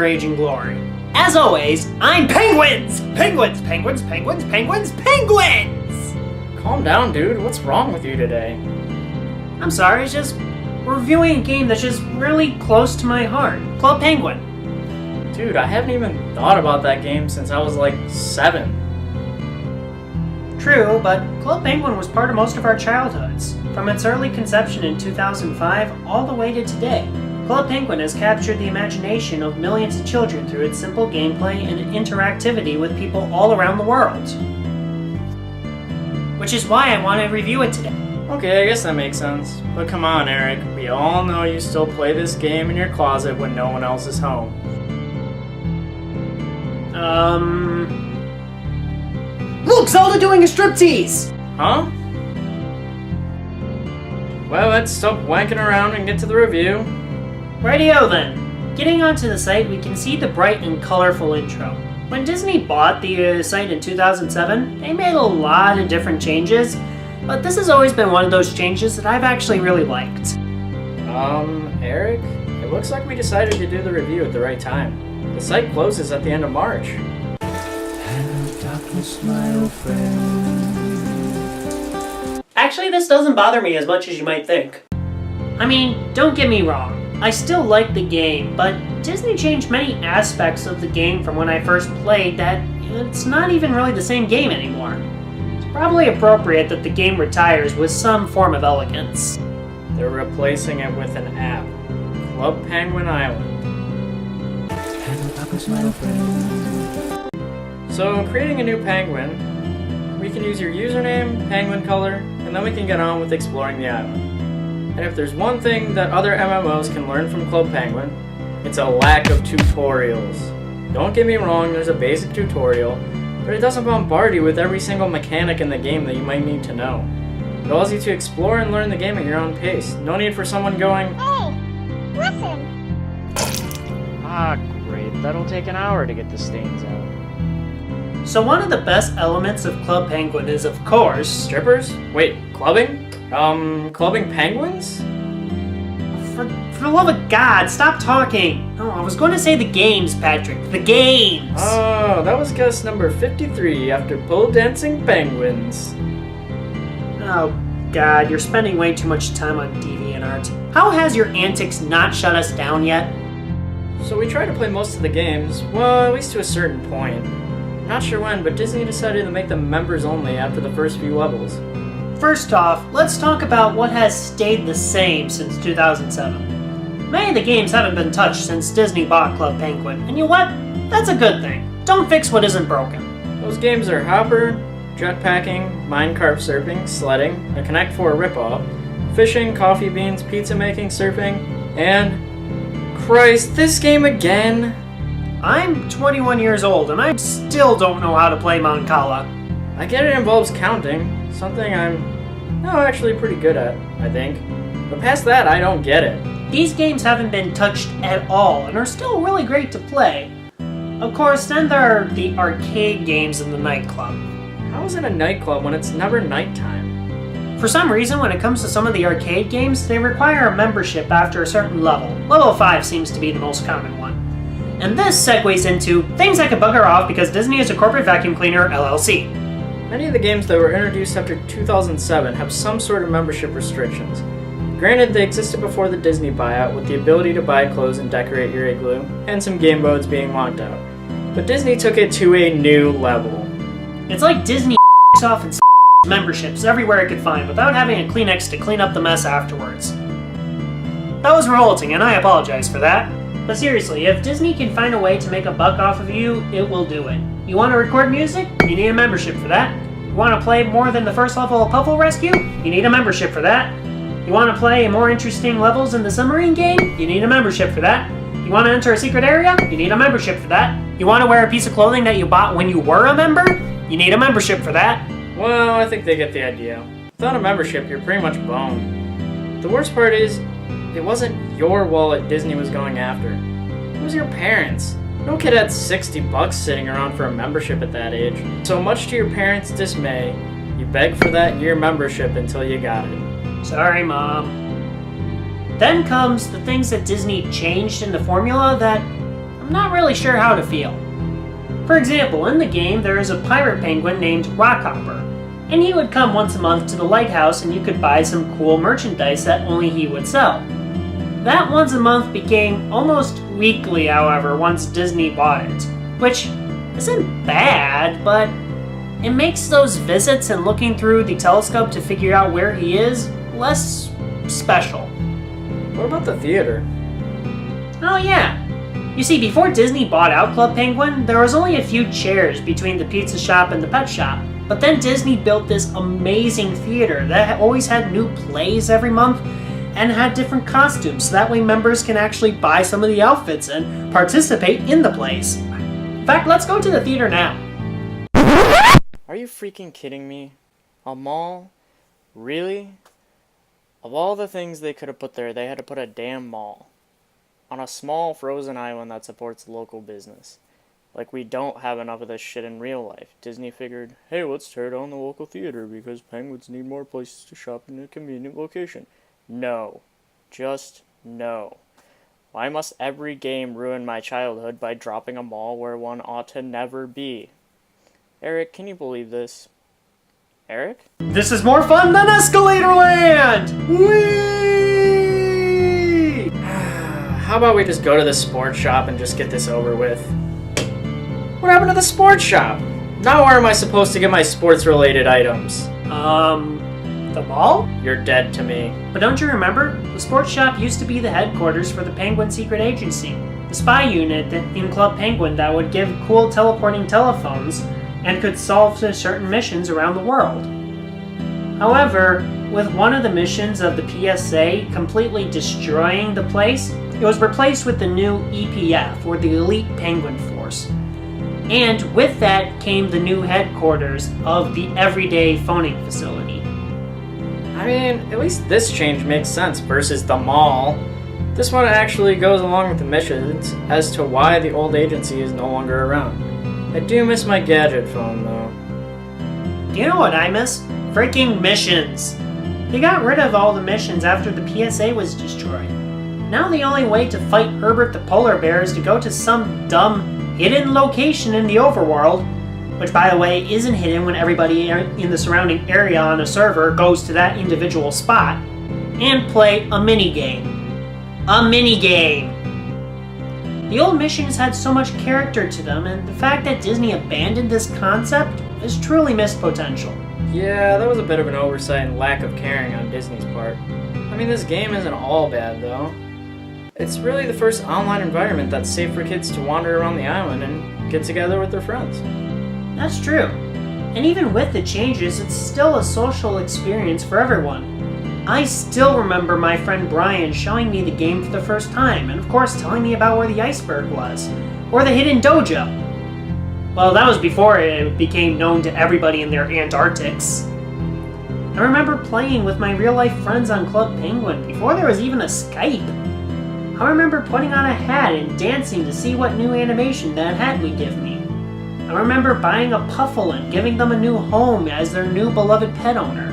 their age and glory. As always, I'm Penguins! Penguins, penguins, penguins, penguins, penguins! Calm down, dude. What's wrong with you today? I'm sorry, it's just we're reviewing a game that's just really close to my heart. Club Penguin. Dude, I haven't even thought about that game since I was like 7. True, but Club Penguin was part of most of our childhoods. From its early conception in 2005 all the way to today. Club Penguin has captured the imagination of millions of children through its simple gameplay and interactivity with people all around the world. Which is why I want to review it today. Okay, I guess that makes sense. But come on, Eric. We all know you still play this game in your closet when no one else is home. Look, Zelda doing a striptease! Huh? Well, let's stop wanking around and get to the review. Rightio then. Getting onto the site, we can see the bright and colorful intro. When Disney bought the site in 2007, they made a lot of different changes, but this has always been one of those changes that I've actually really liked. Eric, it looks like we decided to do the review at the right time. The site closes at the end of March. Actually, this doesn't bother me as much as you might think. I mean, don't get me wrong. I still like the game, but Disney changed many aspects of the game from when I first played that it's not even really the same game anymore. It's probably appropriate that the game retires with some form of elegance. They're replacing it with an app. Club Penguin Island. So, creating a new penguin, we can use your username, penguin color, and then we can get on with exploring the island. And if there's one thing that other MMOs can learn from Club Penguin, it's a lack of tutorials. Don't get me wrong, there's a basic tutorial, but it doesn't bombard you with every single mechanic in the game that you might need to know. It allows you to explore and learn the game at your own pace. No need for someone going, "Hey, listen." Ah, great, that'll take an hour to get the stains out. So one of the best elements of Club Penguin is, of course... Strippers? Wait, clubbing? Clubbing penguins? For the love of God, stop talking! No, I was going to say the games, Patrick. The games! Oh, that was guess number 53 after pole dancing penguins. Oh, God, you're spending way too much time on DeviantArt. How has your antics not shut us down yet? So we tried to play most of the games, well, at least to a certain point. Not sure when, but Disney decided to make them members only after the first few levels. First off, let's talk about what has stayed the same since 2007. Many of the games haven't been touched since Disney bought Club Penguin, and you know what? That's a good thing. Don't fix what isn't broken. Those games are Hopper, jetpacking, minecart surfing, sledding, a Connect 4 ripoff, fishing, coffee beans, pizza making, surfing, and... Christ, this game again? I'm 21 years old, and I still don't know how to play Mancala. I get it involves counting, something I'm actually pretty good at, I think. But past that, I don't get it. These games haven't been touched at all, and are still really great to play. Of course, then there are the arcade games in the nightclub. How is it a nightclub when it's never nighttime? For some reason, when it comes to some of the arcade games, they require a membership after a certain level. Level 5 seems to be the most common one. And this segues into things that could bugger off because Disney is a corporate vacuum cleaner LLC. Many of the games that were introduced after 2007 have some sort of membership restrictions. Granted, they existed before the Disney buyout with the ability to buy clothes and decorate your igloo, and some game modes being locked out. But Disney took it to a new level. It's like Disney off its memberships everywhere it could find without having a Kleenex to clean up the mess afterwards. That was revolting, and I apologize for that. But seriously, if Disney can find a way to make a buck off of you, it will do it. You want to record music? You need a membership for that. You want to play more than the first level of Puffle Rescue? You need a membership for that. You want to play more interesting levels in the submarine game? You need a membership for that. You want to enter a secret area? You need a membership for that. You want to wear a piece of clothing that you bought when you were a member? You need a membership for that. Well, I think they get the idea. Without a membership, you're pretty much boned. The worst part is, it wasn't your wallet Disney was going after. It was your parents. No kid had $60 sitting around for a membership at that age. So much to your parents' dismay, you begged for that year membership until you got it. Sorry, Mom. Then comes the things that Disney changed in the formula that I'm not really sure how to feel. For example, in the game there is a pirate penguin named Rockhopper, and he would come once a month to the lighthouse and you could buy some cool merchandise that only he would sell. That once a month became almost weekly, however, once Disney bought it, which isn't bad, but it makes those visits and looking through the telescope to figure out where he is less special. What about the theater? Oh yeah. You see, before Disney bought out Club Penguin, there was only a few chairs between the pizza shop and the pet shop. But then Disney built this amazing theater that always had new plays every month and had different costumes, so that way members can actually buy some of the outfits and participate in the plays. In fact, let's go to the theater now. Are you freaking kidding me? A mall? Really? Of all the things they could have put there, they had to put a damn mall. On a small frozen island that supports local business. Like we don't have enough of this shit in real life. Disney figured, hey, let's tear down the local theater because penguins need more places to shop in a convenient location. No. Just no. Why must every game ruin my childhood by dropping a mall where one ought to never be? Eric, can you believe this? Eric? This is more fun than Escalatorland! Whee! How about we just go to the sports shop and just get this over with? What happened to the sports shop? Now where am I supposed to get my sports-related items? The mall? You're dead to me. But don't you remember? The sports shop used to be the headquarters for the Penguin Secret Agency, the spy unit in Club Penguin that would give cool teleporting telephones and could solve certain missions around the world. However, with one of the missions of the PSA completely destroying the place, it was replaced with the new EPF, or the Elite Penguin Force. And with that came the new headquarters of the Everyday Phoning Facility. I mean, at least this change makes sense versus the mall. This one actually goes along with the missions as to why the old agency is no longer around. I do miss my gadget phone, though. Do you know what I miss? Freaking missions! They got rid of all the missions after the PSA was destroyed. Now the only way to fight Herbert the polar bear is to go to some dumb hidden location in the overworld, which by the way isn't hidden when everybody in the surrounding area on a server goes to that individual spot, and play a minigame. A minigame! The old missions had so much character to them, and the fact that Disney abandoned this concept is truly missed potential. Yeah, that was a bit of an oversight and lack of caring on Disney's part. I mean, this game isn't all bad, though. It's really the first online environment that's safe for kids to wander around the island and get together with their friends. That's true. And even with the changes, it's still a social experience for everyone. I still remember my friend Brian showing me the game for the first time, and of course telling me about where the iceberg was, or the hidden dojo. Well, that was before it became known to everybody in their Antarctics. I remember playing with my real-life friends on Club Penguin before there was even a Skype. I remember putting on a hat and dancing to see what new animation that hat would give me. I remember buying a Puffle and giving them a new home as their new beloved pet owner.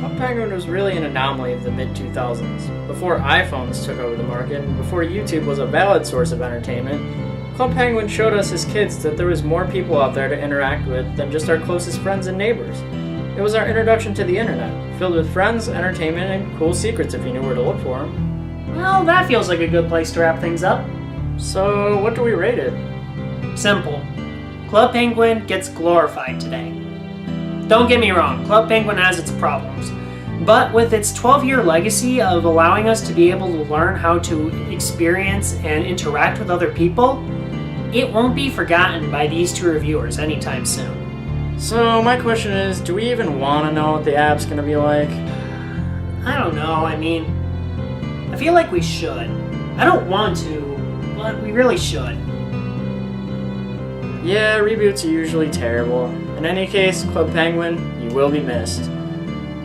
Club Penguin was really an anomaly of the mid-2000s. Before iPhones took over the market, and before YouTube was a valid source of entertainment, Club Penguin showed us as kids that there was more people out there to interact with than just our closest friends and neighbors. It was our introduction to the internet, filled with friends, entertainment, and cool secrets if you knew where to look for them. Well, that feels like a good place to wrap things up. So, what do we rate it? Simple. Club Penguin gets glorified today. Don't get me wrong, Club Penguin has its problems. But with its 12-year legacy of allowing us to be able to learn how to experience and interact with other people, it won't be forgotten by these two reviewers anytime soon. So, my question is, do we even want to know what the app's going to be like? I don't know, I mean, I feel like we should. I don't want to, but we really should. Yeah, reboots are usually terrible. In any case, Club Penguin, you will be missed.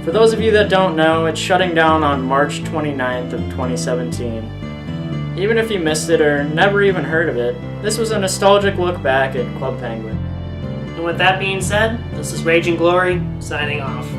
For those of you that don't know, it's shutting down on March 29th of 2017. Even if you missed it or never even heard of it, this was a nostalgic look back at Club Penguin. And with that being said, this is Raging Glory, signing off.